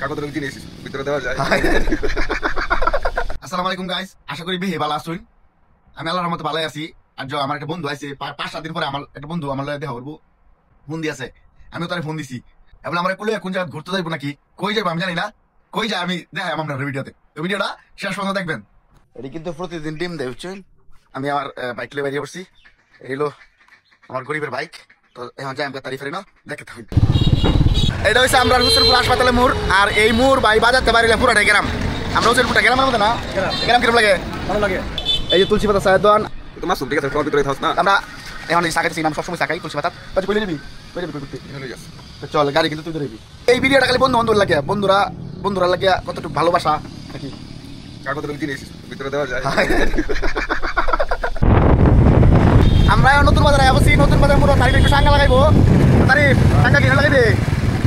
কাগজের জিনিস ভিতরে দেওয়া যায়। আসসালামু আলাইকুম গাইস, আশা করি বেহে ভালো আছেন। আমি আল্লাহর রহমতে ভালোই আছি। আর আমার একটা বন্ধু আছে 5-7 দিন পরে আমার একটা বন্ধু আমার লগে দেখা করবো, ফোন দিয়েছে। আমিও তারে ফোন দিছি। এখন আমরা কুলে কোন জায়গায় ঘুরতে যাইবো নাকি কই যাবো আমি জানি না। কই যায় আমি দেখাই আপনার ভিডিওতে, তো ভিডিওটা শেষ পর্যন্ত দেখবেন। এটি কিন্তু প্রতিদিন ডিম দেয় বুঝছেন। আমি আমার বাইক লিয়ে বেরিয়ে পড়ছি। এগুলো আমার গরিবের বাইক। তো এখন যাই আমরা তারিফের না দেখতে থাকি। এটা হচ্ছে আমরা হোসেনপুর হাসপাতালের মোড়। আর এই মোড় ভাই বাজারতে পারিলে পুরাটাই গ্রাম। আমরা হোসেনপুরটা গ্রামের মধ্যে না, গ্রাম কিরম লাগে? ভালো লাগে। এই যে তুলসী পাতা চায়ের দোকান। তো মাসুম ঠিক আছে, তোমার ভিতরে থাকছ না। আমরা এখন এই সাকাইছি, নাম সবসময় সাকাই তুলসী পাতা। আচ্ছা কইলে নিবি কই যাবি করতে? তো চল গাড়ি কিন্তু তুই ধরবি। এই ভিডিওটা খালি বন্ধু বান্ধব লাগে, বন্ধুরা লাগে কতটুকু ভালোবাসা নাকি কাগজের জিনিস ভিতরে দেওয়া যায়। আমরা নতুন বাজারে আসছি। নতুন বাজার মোড় তারিখ একটু সাঙ্গা লাগাইবো। তারিখ সাঙ্গা কিনা লাগাই দে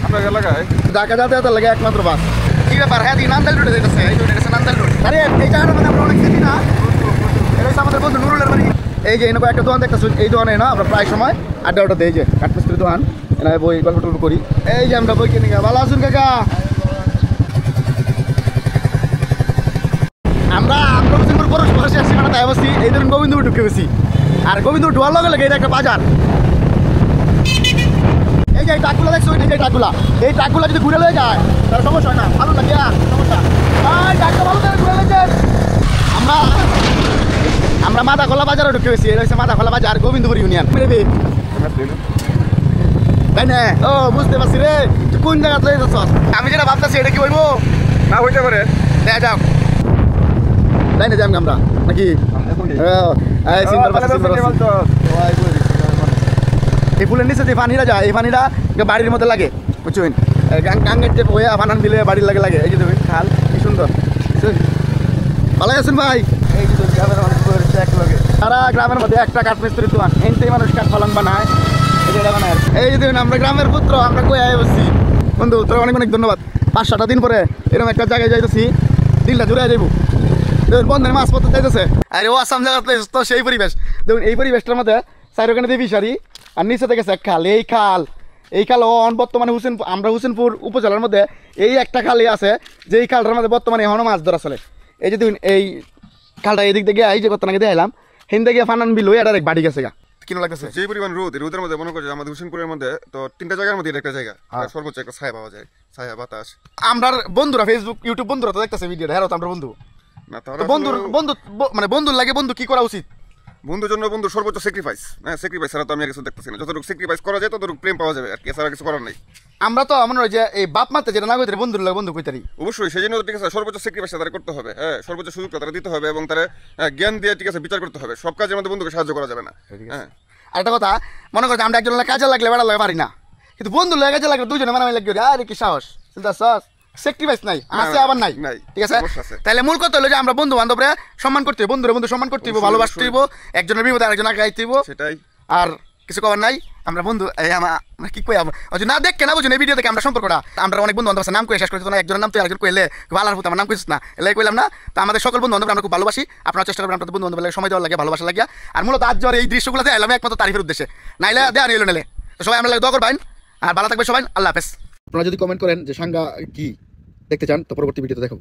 আপনার এলাকায় ঢাকা যাতে লাগে একমাত্র বাস। কি ব্যাপার? হ্যাঁ নান্দাল রোডে যাইতেছে। এই রোডে গেছে নান্দাল রোড। আরে এই জায়গাটার মধ্যে আমরা অনেক চিনি না। এটা হচ্ছে আমাদের বন্ধু নুরুলের বাড়ি। এই যে এনকো একটা দোকান দেখতেছি, এই দোকানে না আমরা প্রায় সময় আড্ডা দেই। যে কাঠমিস্ত্রির দোকান, এনে বই গল্প টল্প করি। এই যে আমরা বই কিনে ভালো আছেন কাকা? আমরা হোসেনপুর পৌরসভা সীমানাতে আসছি। এই ধরুন গোবিন্দপুর ঢুকে গেছি। আর গোবিন্দপুর ঢোয়ার লগে লাগে এটা একটা বাজার। এই যে এই ট্রাকগুলো দেখছো, এই যে ট্রাকগুলা, এই ট্রাকগুলো যদি ঘুরে লয়ে যায় তাহলে সমস্যা হয় না। ভালো লাগে আর সমস্যা ট্রাকটা ভালো করে ঘুরে লয়ে যায়। আমরা মাদাখোলা বাজারে ঢুকে গেছি। এটা হচ্ছে মাদাখোলা বাজার, গোবিন্দপুর ইউনিয়ন। তাই না? ও বুঝতে পারছি রে, কোন জায়গাতে যাচ্ছ? আমি যেটা ভাবতেছি এটা কি বলবো না হইতে পারে। দেখা যাক তাই না, যাই আমরা নাকি? এই ফুলের নিচে যে পানিটা যায়, এই পানিটা বাড়ির মধ্যে লাগে বুঝছেন। গাঙ্গের যে বইয়া ফানান মিলে বাড়ির লাগে লাগে। এই যে দেখবেন খাল কি সুন্দর। ভালো আছেন ভাই? এই যে গ্রামের মানুষ একলগে সারা গ্রামের মধ্যে একটা কাঠমিস্ত্রির দোকান। এনতেই মানুষ কাঠ ফলন বানায়। এই যে দেখুন আমরা গ্রামের পুত্র, আমরা কই আয় বসছি। বন্ধু তোর অনেক অনেক ধন্যবাদ। 5-7 দিন পরে এরকম একটা জায়গায় যাইতেছি, দিলটা জুড়ে যাইব। দেখুন বন্ধের মাছ পত্র যাইতেছে। আরে ও আসাম জায়গা তো সেই পরিবেশ। দেখুন এই পরিবেশটার মধ্যে চারোখানে দেবী সারি আর নিচে থেকে এক খাল। এই খাল বর্তমানে আমরা হোসেনপুর উপজেলার মধ্যে এই একটা খালই আছে, যে এই খালটার মধ্যে বর্তমানে এখনো মাছ ধরা চলে। এই যে দেখুন এই খালটা এদিক থেকে এই যে কত নাকি দেখাইলাম, হিন্দে গিয়ে ফানান বিল হয়ে একটা বাড়ি গেছে গা। কিনো লাগতেছে যে পরিমাণ রোদের মধ্যে মনে করছে আমাদের হোসেনপুরের মধ্যে তো 3টা জায়গার মধ্যে একটা জায়গা সর্বোচ্চ একটা ছায়া পাওয়া যায়, ছায়া বাতাস। আমরা বন্ধুরা ফেসবুক ইউটিউব বন্ধুরা তো দেখতেছে ভিডিওটা, হ্যাঁ তো আমরা বন্ধু না। বন্ধুর লাগে বন্ধু কি করা উচিত? বন্ধুর জন্য বন্ধু সর্বোচ্চ স্যাক্রিফাইস। হ্যাঁ স্যাক্রিফাইস ছাড়া তো আমি আর কিছু দেখতেছি না। যতটুকু স্যাক্রিফাইস করা যায় ততটুকু প্রেম পাওয়া যাবে, আর কি এছাড়া কিছু করার নেই। আমরা তো মনে হয় যে এই বাপ মাতে যেটা না কইতে বন্ধুর লাগে বন্ধু কইতারি অবশ্যই। সেই জন্য ঠিক আছে সর্বোচ্চ স্যাক্রিফাইস তারা করতে হবে। হ্যাঁ সর্বোচ্চ সুযোগটা তারা দিতে হবে এবং তারা জ্ঞান দিয়ে ঠিক আছে বিচার করতে হবে। সব কাজে আমাদের বন্ধুকে সাহায্য করা যাবে না। হ্যাঁ আর একটা কথা মনে করছে আমরা একজন কাজে লাগলে বেড়া লাগে পারি না, কিন্তু বন্ধু লাগে কাজে লাগলে দুজনে মানামি লাগবে। আরে কি সাহস, স্যাক্রিফাইস নাই আছে আবার নাই। ঠিক আছে, তাহলে মূল কথা হলো যে আমরা বন্ধু বান্ধবরা সম্মান করতে হইব, বন্ধু সম্মান করতে হইব, ভালোবাসতে হইব, একজনের বিপদে আরেকজন আগে গাইতে হইব। সেটাই। আর কিছু করার নাই। আমরা বন্ধু আমরা কি কই না দেখ কেনা বুঝুন এই ভিডিও থেকে আমরা সম্পর্কটা আমরা অনেক বন্ধু বান্ধব নাম করে শেষ করছি না। একজনের নাম তো আরেকজন কইলে ভালো হতো, আমার নাম কইছিস না এলাই কইলাম না। তো আমাদের সকল বন্ধু বান্ধব আমরা খুব ভালোবাসি। আপনারা চেষ্টা করবেন আপনাদের বন্ধু বান্ধব সময় দেওয়ার লাগে, ভালোবাসা লাগিয়া। আর মূলত আজ জ্বর এই দৃশ্যগুলো এলাম একমাত্র তারিফের উদ্দেশ্যে, নাইলে দেওয়া নিল নেলে। তো সবাই আমরা দোয়া করবেন আর ভালো থাকবে সবাই। আল্লাহ হাফেজ। আপনারা যদি কমেন্ট করেন যে সাঙ্গা কি দেখতে চান তো পরবর্তী ভিডিওতে দেখো।